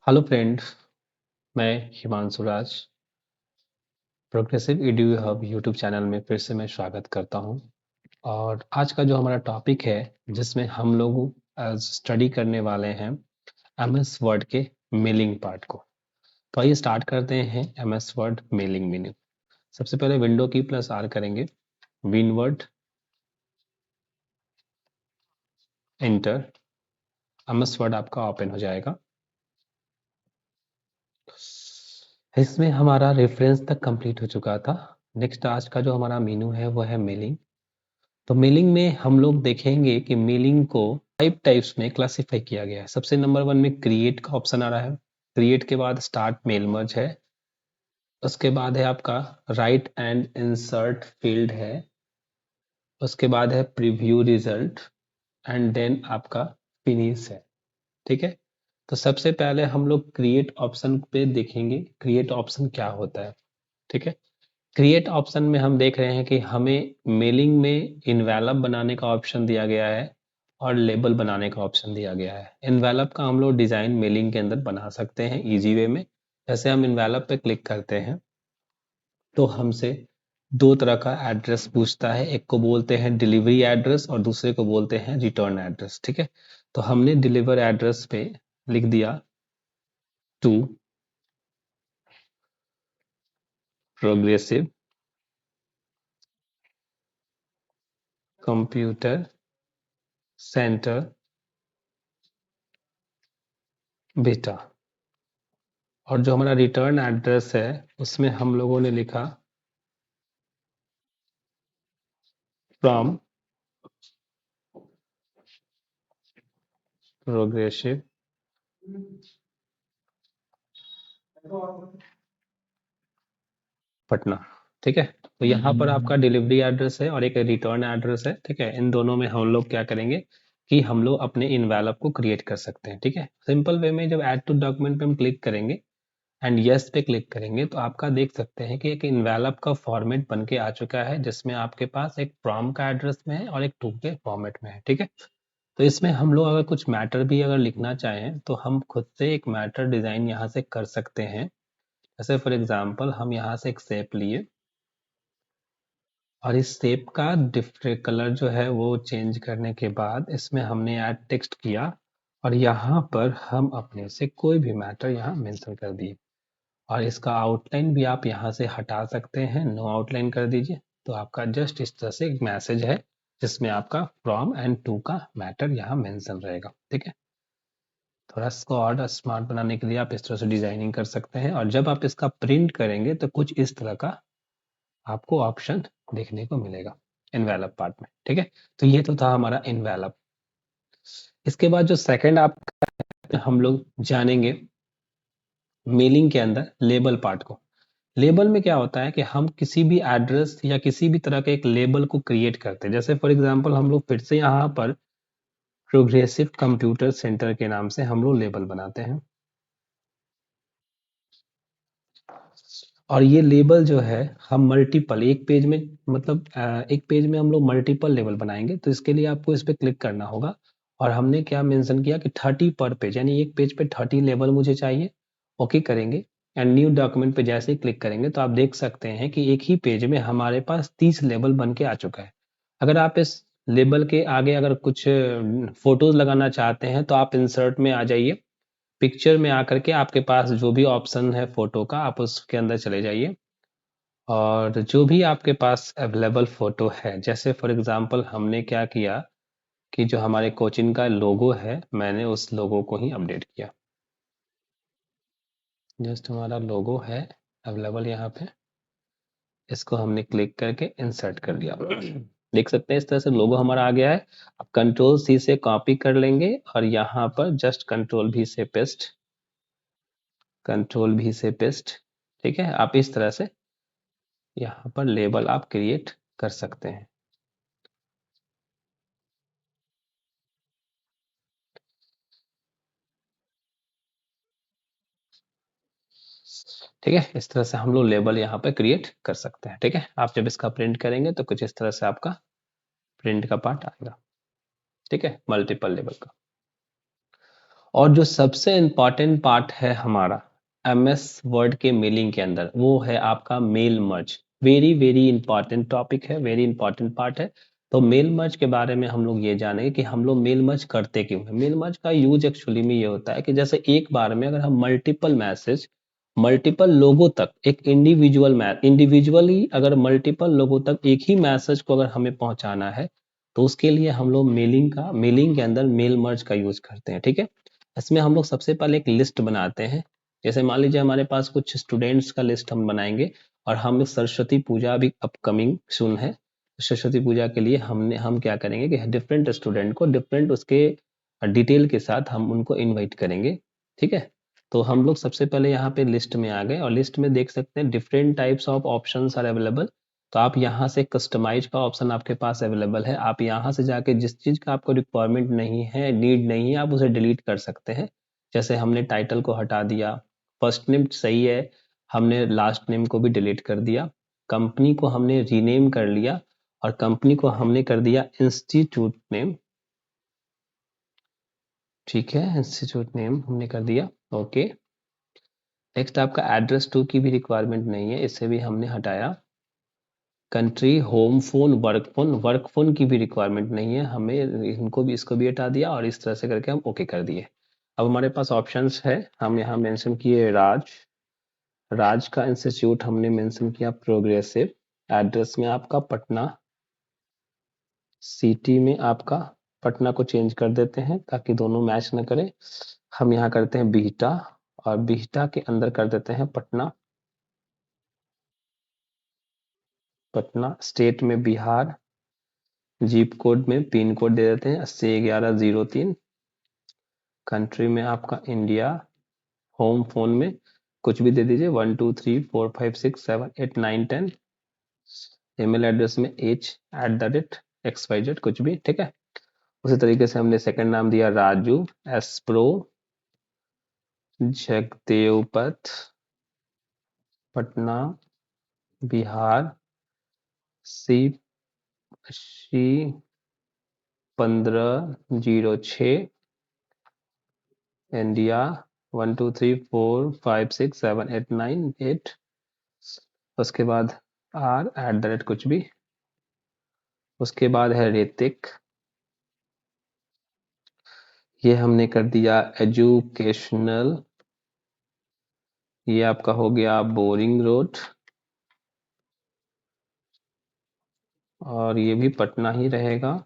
Hello friends, मैं Himanshu Raj progressive edu hub YouTube channel में फिर से मैं स्वागत करता हूं। और आज का जो हमारा टॉपिक है जिसमें हम लोग स्टडी करने वाले हैं एमएस वर्ड के मेलिंग पार्ट को। तो आइए स्टार्ट करते हैं एमएस वर्ड मेलिंग मीनिंग। सबसे पहले विंडो की प्लस आर करेंगे, विनवर्ड, एंटर, एमएस वर्ड आपका ओपन हो जाएगा। इसमें हमारा रेफरेंस तक कंप्लीट हो चुका था। नेक्स्ट आज का जो हमारा मेनू है वो है मेलिंग। तो मेलिंग में हम लोग देखेंगे कि मेलिंग को 5 टाइप्स में क्लासिफाई किया गया है। सबसे नंबर 1 में क्रिएट का ऑप्शन आ रहा है। क्रिएट के बाद स्टार्ट मेल मर्ज है। उसके बाद है आपका राइट एंड इंसर्ट फील्ड है। उसके बाद है प्रीव्यू रिजल्ट एंड देन आपका फिनिश है। ठीक है। तो सबसे पहले हम लोग क्रिएट ऑप्शन पे देखेंगे क्रिएट ऑप्शन क्या होता है। ठीक है। क्रिएट ऑप्शन में हम देख रहे हैं कि हमें मेलिंग में इनवेलप बनाने का ऑप्शन दिया गया है और लेबल बनाने का ऑप्शन दिया गया है। इनवेलप का हम लोग डिजाइन मेलिंग के अंदर बना सकते हैं इजी वे में। जैसे हम इनवेलप पे क्लिक करते हैं तो हमसे दो तरह का एड्रेस पूछता है, एक को बोलते हैं डिलीवरी एड्रेस और दूसरे को बोलते हैं रिटर्न एड्रेस। ठीक है। तो हमने डिलीवर एड्रेस पे लिख दिया टू प्रोग्रेसिव कंप्यूटर सेंटर बेटा। और जो हमारा रिटर्न एड्रेस है उसमें हम लोगों ने लिखा फ्रॉम प्रोग्रेसिव पटना। ठीक है। तो यहाँ पर आपका डिलीवरी एड्रेस है और एक रिटर्न एड्रेस है। ठीक है। इन दोनों में हम लोग क्या करेंगे कि हम लोग अपने इनवेलप को क्रिएट कर सकते हैं। ठीक है। सिंपल वे में जब ऐड टू डॉक्यूमेंट पे हम क्लिक करेंगे एंड यस पे क्लिक करेंगे तो आपका देख सकते हैं कि एक इनवेलप का फॉर्मेट बन के आ चुका है जिसमें आपके पास एक फ्रॉम का एड्रेस में है और एक टू के फॉर्मेट में है। ठीक है। तो इसमें हम लोग अगर कुछ मैटर भी अगर लिखना चाहें तो हम खुद से एक मैटर डिजाइन यहाँ से कर सकते हैं। जैसे फॉर एग्जांपल हम यहाँ से एक शेप लिए और इस शेप का डिफरेंट कलर जो है वो चेंज करने के बाद इसमें हमने ऐड टेक्स्ट किया और यहाँ पर हम अपने से कोई भी मैटर यहाँ मेंशन कर दिए और इसका आउटलाइन भी आप यहाँ से हटा सकते हैं, नो आउटलाइन कर दीजिए। तो आपका जस्ट इस तरह से एक मैसेज है जिसमें आपका फ्रॉम एंड टू का मैटर यहाँ मेंशन रहेगा। ठीक है। थोड़ा इसको और स्मार्ट बनाने के लिए आप इस तरह से डिजाइनिंग कर सकते हैं और जब आप इसका प्रिंट करेंगे तो कुछ इस तरह का आपको ऑप्शन देखने को मिलेगा इनवेलप पार्ट में। ठीक है। तो ये तो था हमारा इनवेलप। इसके बाद जो सेकंड आप हम लोग जानेंगे मेलिंग के अंदर लेबल पार्ट को। लेबल में क्या होता है कि हम किसी भी एड्रेस या किसी भी तरह के एक लेबल को क्रिएट करते हैं। जैसे फॉर एग्जांपल हम लोग फिर से यहाँ पर प्रोग्रेसिव कंप्यूटर सेंटर के नाम से हम लोग लेबल बनाते हैं और ये लेबल जो है हम मल्टीपल एक पेज में मतलब एक पेज में हम लोग मल्टीपल लेबल बनाएंगे। तो इसके लिए आपको इस पर क्लिक करना होगा और हमने क्या मेंशन किया कि 30 पर पेज, यानी एक पेज पे 30 लेबल मुझे चाहिए। ओके करेंगे एंड न्यू डॉक्यूमेंट पे जैसे ही क्लिक करेंगे तो आप देख सकते हैं कि एक ही पेज में हमारे पास 30 लेबल बन के आ चुका है। अगर आप इस लेबल के आगे अगर कुछ फोटोज लगाना चाहते हैं तो आप इंसर्ट में आ जाइए, पिक्चर में आकर के आपके पास जो भी ऑप्शन है फोटो का आप उसके अंदर चले जाइए और जो भी आपके पास अवेलेबल फोटो है, जैसे फॉर एग्जांपल हमने क्या किया कि जो हमारे कोचिंग का लोगो है मैंने उस लोगो को ही अपडेट किया। जस्ट हमारा लोगो है अवेलेबल यहाँ पे, इसको हमने क्लिक करके इंसर्ट कर दिया। देख सकते हैं इस तरह से लोगो हमारा आ गया है। अब कंट्रोल सी से कॉपी कर लेंगे और यहाँ पर जस्ट कंट्रोल भी से पेस्ट, कंट्रोल भी से पेस्ट। ठीक है। आप इस तरह से यहाँ पर लेबल आप क्रिएट कर सकते हैं। ठीक है। इस तरह से हम लोग लेबल यहाँ पे क्रिएट कर सकते हैं। ठीक है। आप जब इसका प्रिंट करेंगे तो कुछ इस तरह से आपका प्रिंट का पार्ट आएगा। ठीक है। मल्टीपल लेबल का। और जो सबसे इम्पॉर्टेंट पार्ट है हमारा MS वर्ड के मेलिंग के अंदर, वो है आपका mail merge. Very very important topic है, वेरी इंपॉर्टेंट पार्ट है। तो मेल मर्ज के बारे में हम लोग ये जानेंगे कि हम लोग मेल मर्ज करते क्यों हैं। मेल मर्ज का यूज एक्चुअली में ये होता है कि जैसे एक बार में अगर हम मल्टीपल मैसेज मल्टीपल लोगों तक, एक इंडिविजुअली अगर मल्टीपल लोगों तक एक ही मैसेज को अगर हमें पहुंचाना है, तो उसके लिए हम लोग मेलिंग के अंदर मेल मर्ज का यूज करते हैं। ठीक है, इसमें हम लोग सबसे पहले एक लिस्ट बनाते हैं। जैसे मान लीजिए हमारे पास कुछ स्टूडेंट्स का लिस्ट हम बनाएंगे, और हम सरस्वती पूजा भी अपकमिंग सुन है। सरस्वती पूजा के लिए हम क्या करेंगे कि डिफरेंट स्टूडेंट को डिफरेंट उसके डिटेल के साथ हम उनको इनवाइट करेंगे। ठीक है, तो हम लोग सबसे पहले यहाँ पे लिस्ट में आ गए, और लिस्ट में देख सकते हैं different types of options are available. तो आप यहाँ से कस्टमाइज का ऑप्शन आपके पास अवेलेबल है। आप यहाँ से जाके जिस चीज का आपको रिक्वायरमेंट नहीं है, नीड नहीं है, आप उसे डिलीट कर सकते हैं। जैसे हमने टाइटल को हटा दिया, फर्स्ट नेम सही है, हमने लास्ट नेम को भी डिलीट कर दिया, कंपनी को हमने रीनेम कर लिया, और कंपनी को हमने कर दिया इंस्टीट्यूट नेम। ठीक है, इंस्टीट्यूट नेम हमने कर दिया। ओके, नेक्स्ट आपका एड्रेस टू की भी रिक्वायरमेंट नहीं है, इसे भी हमने हटाया। Country, home phone, work phone की भी रिक्वायरमेंट नहीं है हमें, इनको भी, इसको भी हटा दिया, और इस तरह से करके हम ओके कर दिए। अब हमारे पास ऑप्शंस है, हम यहाँ मेंशन किए राज का इंस्टीट्यूट हमने मेंशन किया प्रोग्रेसिव, एड्रेस में आपका पटना, सिटी में आपका पटना को चेंज कर देते हैं ताकि दोनों मैच न करें। हम यहाँ करते हैं बिहटा, और बिहटा के अंदर कर देते हैं पटना। पटना स्टेट में बिहार, जीप कोड में पिन कोड दे देते हैं 801103। कंट्री में आपका इंडिया, होम फोन में कुछ भी दे दीजिए 1234567891 ईमेल एड्रेस में h@xyz कुछ भी। ठीक है, उसी तरीके से हमने सेकंड नाम दिया राजू, एसप्रो जगदेवपथ पटना बिहार, सी सी 1506 इंडिया 1234567898। उसके बाद r@ कुछ भी। उसके बाद है ऋतिक, ये हमने कर दिया एजुकेशनल, ये आपका हो गया बोरिंग रोड, और ये भी पटना ही रहेगा।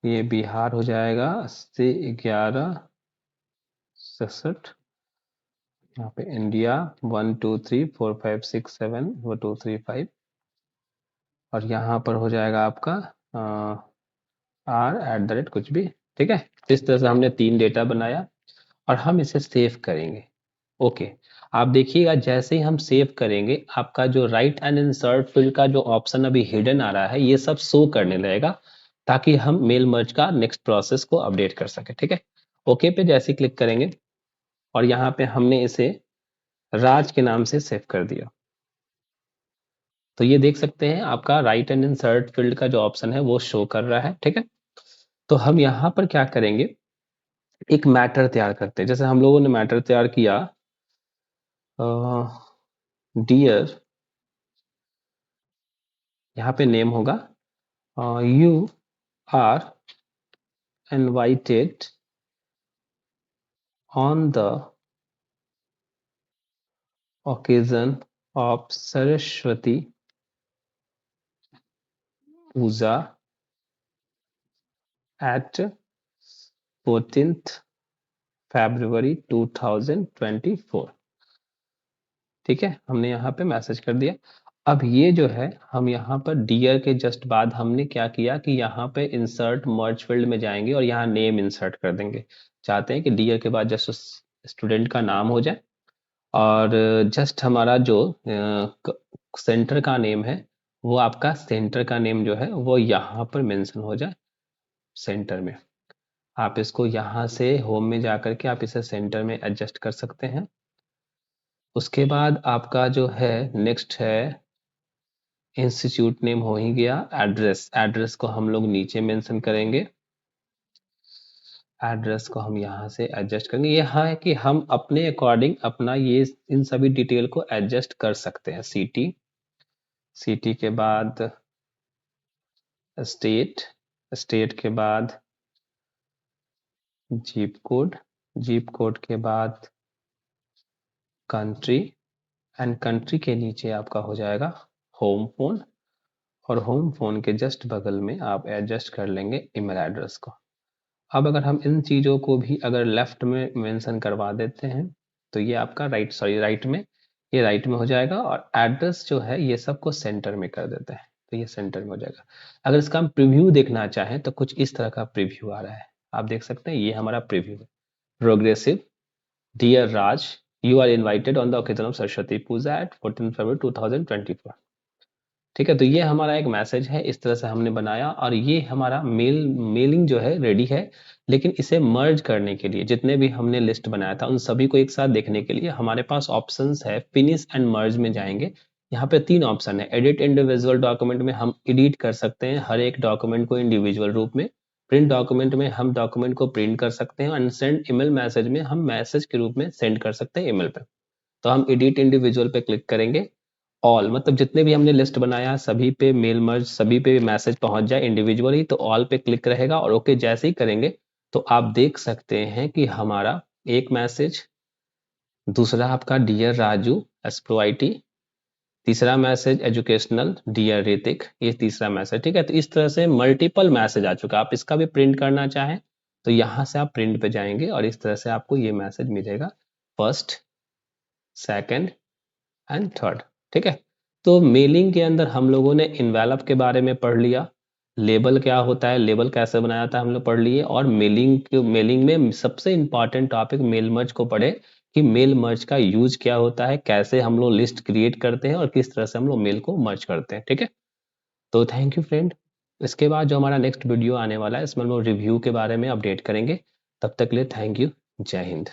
ये बिहार हो जाएगा 801167। यहाँ पे इंडिया 12345678 और यहाँ पर हो जाएगा आपका r@ कुछ भी। ठीक है, इस तरह से हमने 3 डेटा बनाया, और हम इसे सेव करेंगे। ओके, आप देखिएगा जैसे ही हम सेव करेंगे, आपका जो राइट एंड इंसर्ट फील्ड का जो ऑप्शन अभी हिडन आ रहा है, ये सब शो करने लगेगा, ताकि हम मेल मर्ज का नेक्स्ट प्रोसेस को अपडेट कर सके। ठीक है, ओके पे जैसे क्लिक करेंगे, और यहाँ पे हमने इसे राज के नाम से सेव कर दिया। तो ये देख सकते हैं आपका राइट एंड इंसर्ट फील्ड का जो ऑप्शन है वो शो कर रहा है। ठीक है, तो हम यहाँ पर क्या करेंगे, एक मैटर तैयार करते हैं। जैसे हम लोगों ने मैटर तैयार किया, डियर, यहाँ पे नेम होगा, you are invited on the occasion of Saraswati Puja at 14th February 2024। ठीक है, हमने यहाँ पे मैसेज कर दिया। अब ये जो है, हम यहाँ पर डियर के जस्ट बाद हमने क्या किया कि यहाँ पे इंसर्ट मर्ज फील्ड में जाएंगे, और यहाँ नेम इंसर्ट कर देंगे। चाहते हैं कि डियर के बाद जस्ट स्टूडेंट का नाम हो जाए, और जस्ट हमारा जो सेंटर का नेम है, वो आपका सेंटर का नेम जो है वो यहाँ पर मेंशन हो जाए सेंटर में। आप इसको यहाँ से होम में जाकर के आप इसे सेंटर में एडजस्ट कर सकते हैं। उसके बाद आपका जो है नेक्स्ट है इंस्टीट्यूट नेम हो ही गया। एड्रेस को हम लोग नीचे मेंशन करेंगे। एड्रेस को हम यहाँ से एडजस्ट करेंगे। यहाँ है कि हम अपने अकॉर्डिंग अपना ये इन सभी डिटेल को एडजस्ट कर सकते हैं। सिटी के बाद स्टेट के बाद जीप कोड के बाद कंट्री, एंड कंट्री के नीचे आपका हो जाएगा होम फोन, और होम फोन के जस्ट बगल में आप एडजस्ट कर लेंगे ईमेल एड्रेस को। अब अगर हम इन चीज़ों को भी अगर लेफ्ट में मेंशन करवा देते हैं तो ये आपका राइट में हो जाएगा, और एड्रेस जो है ये सबको सेंटर में कर देते हैं तो ये सेंटर में हो जाएगा। अगर इसका हम प्रीव्यू देखना चाहें तो कुछ इस तरह का प्रीव्यू आ रहा है, आप देख सकते हैं, ये हमारा प्रीव्यू है। Progressive, dear Raj, you are invited on the occasion of Saraswati Puja at 14 February 2024। ठीक है, तो ये हमारा एक मैसेज है, इस तरह से हमने बनाया, और ये हमारा मेलिंग जो है रेडी है। लेकिन इसे मर्ज करने के लिए जितने भी हमने लिस्ट बनाया था उन सभी को एक साथ देखने के लिए हमारे पास ऑप्शंस है। फिनिश एंड मर्ज में जाएंगे, यहाँ पे 3 ऑप्शन है। एडिट इंडिविजुअल डॉक्यूमेंट में हम एडिट कर सकते हैं हर एक डॉक्यूमेंट को इंडिविजुअल रूप में। प्रिंट डॉक्यूमेंट में हम डॉक्यूमेंट को प्रिंट कर सकते हैं, एंड सेंड ईमेल मैसेज में हम मैसेज के रूप में सेंड कर सकते हैं ईमेल पे। तो हम एडिट इंडिविजुअल पे क्लिक करेंगे। ऑल मतलब जितने भी हमने लिस्ट बनाया सभी पे मेल मर्ज, सभी पे मैसेज पहुंच जाए इंडिविजुअली, तो ऑल पे क्लिक रहेगा, और ओके जैसे ही करेंगे तो आप देख सकते हैं कि हमारा एक मैसेज, दूसरा आपका डियर राजू एसप्रोआईटी, तीसरा मैसेज एजुकेशनल डियर ऋतिक, ये तीसरा मैसेज। ठीक है, तो इस तरह से मल्टीपल मैसेज आ चुका। आप इसका भी प्रिंट करना चाहें तो यहाँ से आप प्रिंट पे जाएंगे और इस तरह से आपको ये मैसेज मिलेगा, फर्स्ट, सेकंड एंड थर्ड। ठीक है, तो मेलिंग के अंदर हम लोगों ने इन्वेलप के बारे में पढ़ लिया, लेबल क्या होता है, लेबल कैसे बनाया था हम लोग पढ़ लिए, और मेलिंग में सबसे इंपॉर्टेंट टॉपिक मेल मर्ज को पढ़े कि मेल मर्ज का यूज क्या होता है, कैसे हम लोग लिस्ट क्रिएट करते हैं और किस तरह से हम लोग मेल को मर्ज करते हैं। ठीक है, तो थैंक यू फ्रेंड। इसके बाद जो हमारा नेक्स्ट वीडियो आने वाला है इसमें हम लोग रिव्यू के बारे में अपडेट करेंगे। तब तक के लिए थैंक यू, जय हिंद।